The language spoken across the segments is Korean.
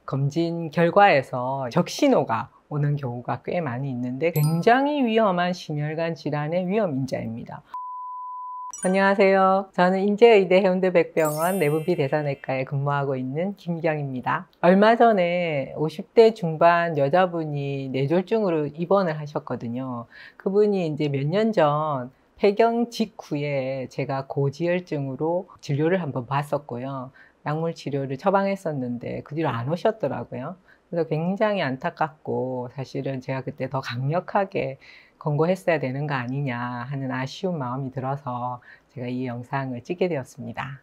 검진 결과에서 적신호가 오는 경우가 꽤 많이 있는데 굉장히 위험한 심혈관 질환의 위험인자입니다. 안녕하세요. 저는 인제의대 해운대백병원 내분비 대사내과에 근무하고 있는 김경입니다. 얼마 전에 50대 중반 여자분이 뇌졸중으로 입원을 하셨거든요. 그분이 이제 몇 년 전 폐경 직후에 제가 고지혈증으로 진료를 한번 봤었고요. 약물 치료를 처방했었는데 그 뒤로 안 오셨더라고요. 그래서 굉장히 안타깝고 사실은 제가 그때 더 강력하게 권고했어야 되는 거 아니냐 하는 아쉬운 마음이 들어서 제가 이 영상을 찍게 되었습니다.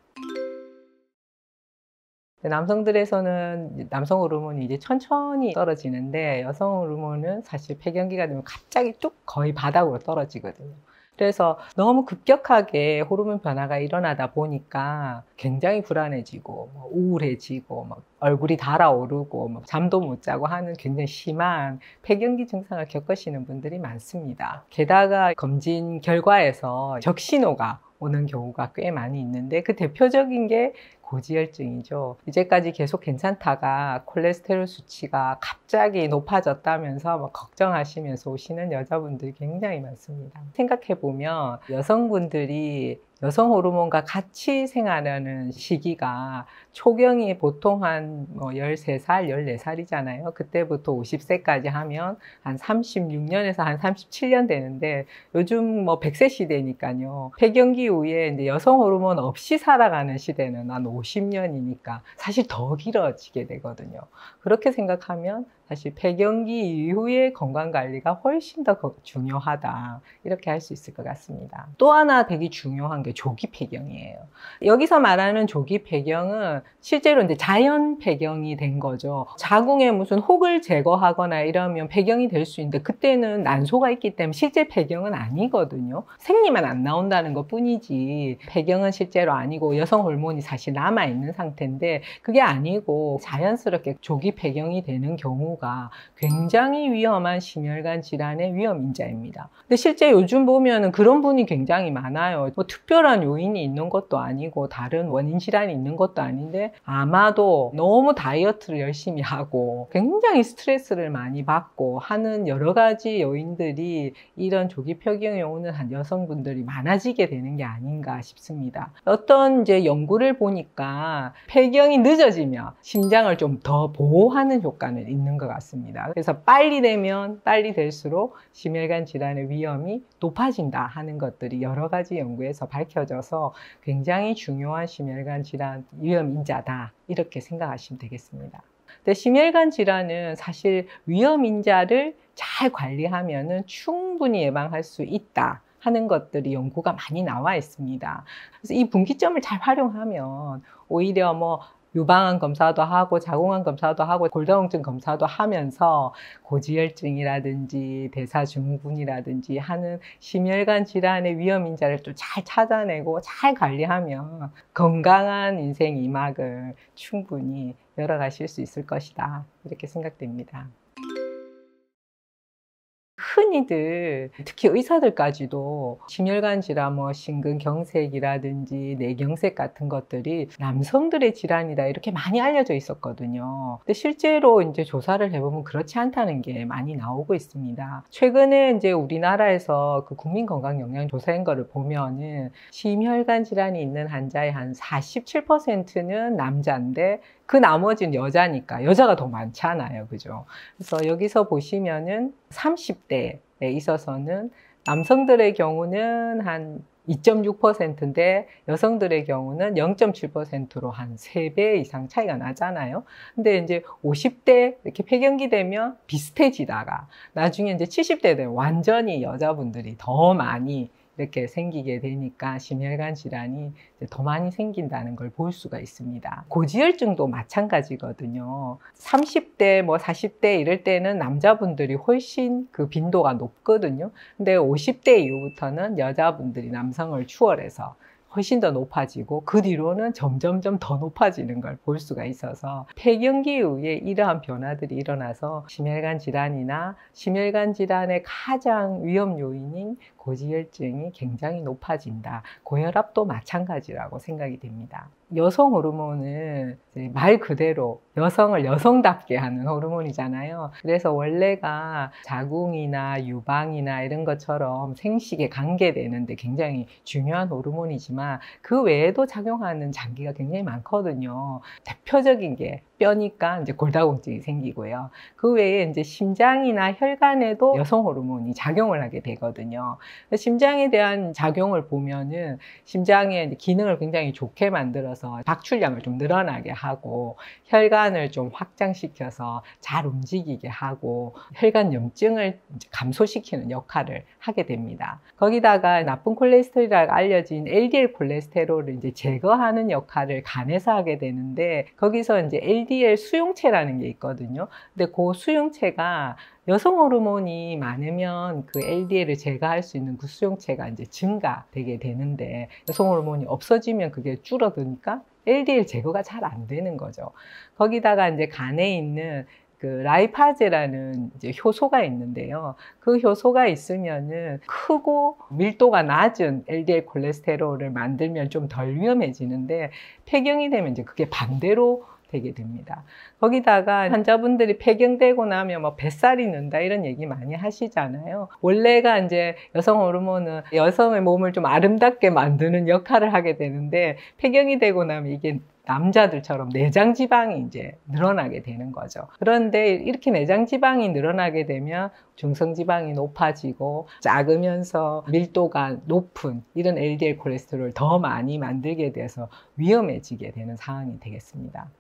남성들에서는 남성 호르몬이 이제 천천히 떨어지는데 여성 호르몬은 사실 폐경기가 되면 갑자기 쭉 거의 바닥으로 떨어지거든요. 그래서 너무 급격하게 호르몬 변화가 일어나다 보니까 굉장히 불안해지고 우울해지고 얼굴이 달아오르고 잠도 못 자고 하는 굉장히 심한 폐경기 증상을 겪으시는 분들이 많습니다. 게다가 검진 결과에서 적신호가 오는 경우가 꽤 많이 있는데 그 대표적인 게 고지혈증이죠. 이제까지 계속 괜찮다가 콜레스테롤 수치가 갑자기 높아졌다면서 걱정하시면서 오시는 여자분들이 굉장히 많습니다. 생각해보면 여성분들이 여성 호르몬과 같이 생활하는 시기가 초경이 보통 한 13살, 14살이잖아요. 그때부터 50세까지 하면 한 36년에서 한 37년 되는데 요즘 100세 시대니까요. 폐경기 이후에 이제 여성 호르몬 없이 살아가는 시대는 한 50년이니까 사실 더 길어지게 되거든요. 그렇게 생각하면 사실 폐경기 이후의 건강관리가 훨씬 더 중요하다. 이렇게 할 수 있을 것 같습니다. 또 하나 되게 중요한 게 조기 폐경이에요. 여기서 말하는 조기 폐경은 실제로 이제 자연 폐경이 된 거죠. 자궁에 무슨 혹을 제거하거나 이러면 폐경이 될 수 있는데 그때는 난소가 있기 때문에 실제 폐경은 아니거든요. 생리만 안 나온다는 것 뿐이지 폐경은 실제로 아니고 여성 호르몬이 사실 남아있는 상태인데 그게 아니고 자연스럽게 조기 폐경이 되는 경우가 굉장히 위험한 심혈관 질환의 위험인자입니다. 근데 실제 요즘 보면은 그런 분이 굉장히 많아요. 특별한 요인이 있는 것도 아니고 다른 원인 질환이 있는 것도 아닌데 아마도 너무 다이어트를 열심히 하고 굉장히 스트레스를 많이 받고 하는 여러 가지 요인들이 이런 조기 폐경에 오는 한 여성분들이 많아지게 되는 게 아닌가 싶습니다. 어떤 이제 연구를 보니까 폐경이 늦어지면 심장을 좀 더 보호하는 효과는 있는 것 같습니다. 그래서 빨리 되면 빨리 될수록 심혈관 질환의 위험이 높아진다 하는 것들이 여러 가지 연구에서 밝혀져서 굉장히 중요한 심혈관 질환 위험인자다 이렇게 생각하시면 되겠습니다. 근데 심혈관 질환은 사실 위험인자를 잘 관리하면 충분히 예방할 수 있다 하는 것들이 연구가 많이 나와 있습니다. 그래서 이 분기점을 잘 활용하면 오히려 유방암 검사도 하고 자궁암 검사도 하고 골다공증 검사도 하면서 고지혈증이라든지 대사증후군이라든지 하는 심혈관 질환의 위험인자를 또 잘 찾아내고 잘 관리하면 건강한 인생 2막을 충분히 열어가실 수 있을 것이다 이렇게 생각됩니다. 흔히들 특히 의사들까지도 심혈관 질환 심근경색이라든지 뇌경색 같은 것들이 남성들의 질환이다 이렇게 많이 알려져 있었거든요. 근데 실제로 이제 조사를 해보면 그렇지 않다는 게 많이 나오고 있습니다. 최근에 이제 우리나라에서 그 국민건강영양조사인 거를 보면은 심혈관 질환이 있는 환자의 한 47%는 남자인데 그 나머지는 여자니까 여자가 더 많잖아요. 그죠? 그래서 여기서 보시면은 30대에 있어서는 남성들의 경우는 한 2.6%인데 여성들의 경우는 0.7%로 한 3배 이상 차이가 나잖아요. 근데 이제 50대 이렇게 폐경기 되면 비슷해지다가 나중에 이제 70대 되면 완전히 여자분들이 더 많이 이렇게 생기게 되니까 심혈관 질환이 더 많이 생긴다는 걸 볼 수가 있습니다. 고지혈증도 마찬가지거든요. 30대, 40대 이럴 때는 남자분들이 훨씬 그 빈도가 높거든요. 근데 50대 이후부터는 여자분들이 남성을 추월해서 훨씬 더 높아지고 그 뒤로는 점점점 더 높아지는 걸 볼 수가 있어서 폐경기 이후에 이러한 변화들이 일어나서 심혈관 질환이나 심혈관 질환의 가장 위험 요인인 고지혈증이 굉장히 높아진다. 고혈압도 마찬가지라고 생각이 됩니다. 여성 호르몬은 이제 말 그대로 여성을 여성답게 하는 호르몬이잖아요. 그래서 원래가 자궁이나 유방이나 이런 것처럼 생식에 관계되는데 굉장히 중요한 호르몬이지만 그 외에도 작용하는 장기가 굉장히 많거든요. 대표적인 게 뼈니까 이제 골다공증이 생기고요. 그 외에 이제 심장이나 혈관에도 여성 호르몬이 작용을 하게 되거든요. 심장에 대한 작용을 보면은 심장의 기능을 굉장히 좋게 만들어서 박출량을 좀 늘어나게 하고 혈관을 좀 확장시켜서 잘 움직이게 하고 혈관 염증을 감소시키는 역할을 하게 됩니다. 거기다가 나쁜 콜레스테롤이라고 알려진 LDL 콜레스테롤을 이제 제거하는 역할을 간에서 하게 되는데 거기서 이제 LDL 수용체라는 게 있거든요. 근데 그 수용체가 여성 호르몬이 많으면 그 LDL을 제거할 수 있는 그 수용체가 이제 증가되게 되는데 여성 호르몬이 없어지면 그게 줄어드니까 LDL 제거가 잘 안 되는 거죠. 거기다가 이제 간에 있는 그 라이파제라는 이제 효소가 있는데요. 그 효소가 있으면은 크고 밀도가 낮은 LDL 콜레스테롤을 만들면 좀 덜 위험해지는데 폐경이 되면 이제 그게 반대로 되게 됩니다. 거기다가 환자분들이 폐경되고 나면 뭐 뱃살이 는다 이런 얘기 많이 하시잖아요. 원래가 이제 여성 호르몬은 여성의 몸을 좀 아름답게 만드는 역할을 하게 되는데 폐경이 되고 나면 이게 남자들처럼 내장 지방이 이제 늘어나게 되는 거죠. 그런데 이렇게 내장 지방이 늘어나게 되면 중성 지방이 높아지고 작으면서 밀도가 높은 이런 LDL 콜레스테롤을 더 많이 만들게 돼서 위험해지게 되는 상황이 되겠습니다.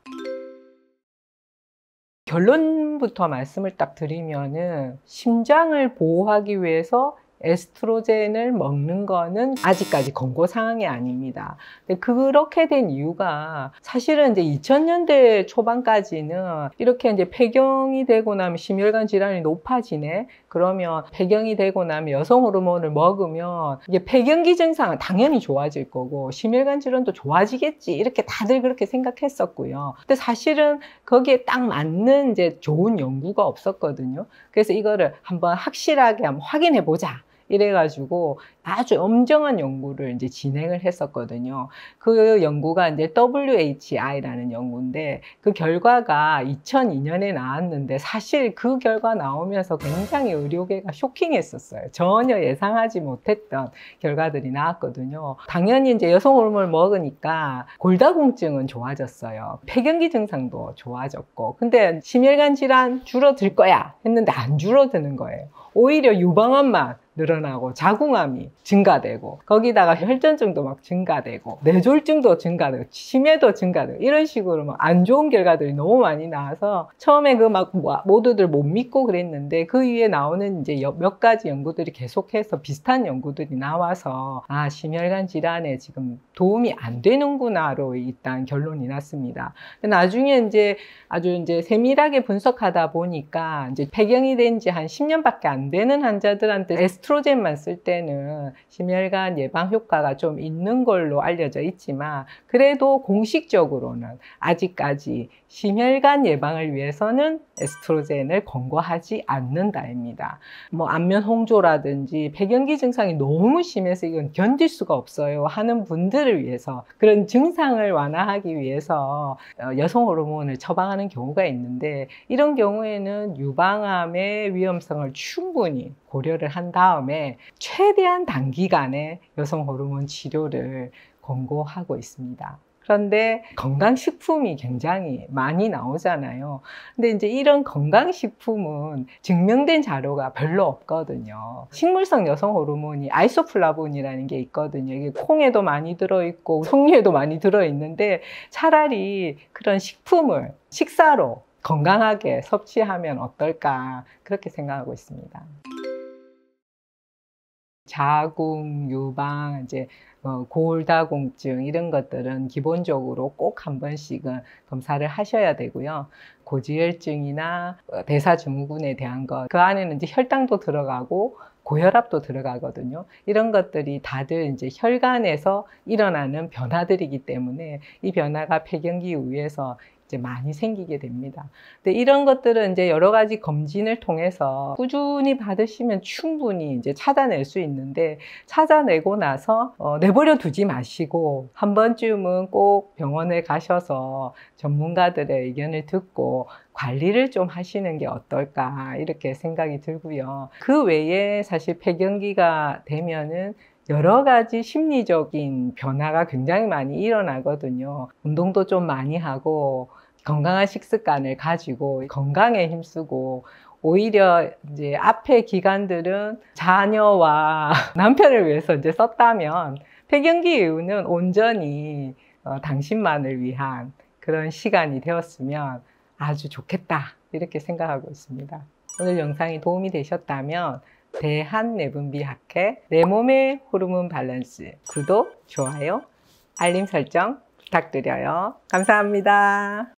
결론부터 말씀을 딱 드리면은 심장을 보호하기 위해서 에스트로겐을 먹는 거는 아직까지 권고 사항이 아닙니다. 근데 그렇게 된 이유가 사실은 이제 2000년대 초반까지는 이렇게 이제 폐경이 되고 나면 심혈관 질환이 높아지네. 그러면 폐경이 되고 나면 여성 호르몬을 먹으면 이게 폐경기 증상은 당연히 좋아질 거고 심혈관 질환도 좋아지겠지. 이렇게 다들 그렇게 생각했었고요. 근데 사실은 거기에 딱 맞는 이제 좋은 연구가 없었거든요. 그래서 이거를 한번 확실하게 한번 확인해 보자. 이래가지고 아주 엄정한 연구를 이제 진행을 했었거든요. 그 연구가 이제 WHI라는 연구인데 그 결과가 2002년에 나왔는데 사실 그 결과 나오면서 굉장히 의료계가 쇼킹했었어요. 전혀 예상하지 못했던 결과들이 나왔거든요. 당연히 이제 여성 호르몬을 먹으니까 골다공증은 좋아졌어요. 폐경기 증상도 좋아졌고 근데 심혈관 질환 줄어들 거야 했는데 안 줄어드는 거예요. 오히려 유방암만 늘어나고 자궁암이 증가되고 거기다가 혈전증도 막 증가되고 뇌졸중도 증가되고 치매도 증가되고 이런 식으로 막 안 좋은 결과들이 너무 많이 나와서 처음에 그 막 모두들 못 믿고 그랬는데 그 위에 나오는 이제 몇 가지 연구들이 계속해서 비슷한 연구들이 나와서 아 심혈관 질환에 지금 도움이 안 되는구나로 일단 결론이 났습니다. 나중에 이제 아주 이제 세밀하게 분석하다 보니까 이제 폐경이 된 지 한 10년밖에 안 되는 환자들한테 에스트로겐만 쓸 때는 심혈관 예방 효과가 좀 있는 걸로 알려져 있지만 그래도 공식적으로는 아직까지 심혈관 예방을 위해서는 에스트로겐을 권고하지 않는다입니다. 뭐 안면 홍조라든지 폐경기 증상이 너무 심해서 이건 견딜 수가 없어요 하는 분들을 위해서 그런 증상을 완화하기 위해서 여성 호르몬을 처방하는 경우가 있는데 이런 경우에는 유방암의 위험성을 충분히 고려를 한 다음에 최대한 단기간에 여성 호르몬 치료를 권고하고 있습니다. 그런데 건강식품이 굉장히 많이 나오잖아요. 근데 이제 이런 건강식품은 증명된 자료가 별로 없거든요. 식물성 여성 호르몬이 아이소플라본이라는 게 있거든요. 이게 콩에도 많이 들어있고 석류에도 많이 들어있는데 차라리 그런 식품을 식사로 건강하게 섭취하면 어떨까 그렇게 생각하고 있습니다. 자궁, 유방, 이제 골다공증 이런 것들은 기본적으로 꼭 한 번씩은 검사를 하셔야 되고요. 고지혈증이나 대사증후군에 대한 것, 그 안에는 이제 혈당도 들어가고 고혈압도 들어가거든요. 이런 것들이 다들 이제 혈관에서 일어나는 변화들이기 때문에 이 변화가 폐경기 이후에서 이제 많이 생기게 됩니다. 근데 이런 것들은 이제 여러 가지 검진을 통해서 꾸준히 받으시면 충분히 이제 찾아낼 수 있는데, 찾아내고 나서 내버려 두지 마시고 한 번쯤은 꼭 병원에 가셔서 전문가들의 의견을 듣고 관리를 좀 하시는 게 어떨까 이렇게 생각이 들고요. 그 외에 사실 폐경기가 되면은 여러 가지 심리적인 변화가 굉장히 많이 일어나거든요. 운동도 좀 많이 하고 건강한 식습관을 가지고 건강에 힘쓰고, 오히려 이제 앞에 기간들은 자녀와 남편을 위해서 이제 썼다면 폐경기 이후는 온전히 당신만을 위한 그런 시간이 되었으면 아주 좋겠다 이렇게 생각하고 있습니다. 오늘 영상이 도움이 되셨다면 대한내분비학회 내 몸의 호르몬 밸런스 구독, 좋아요, 알림 설정 부탁드려요. 감사합니다.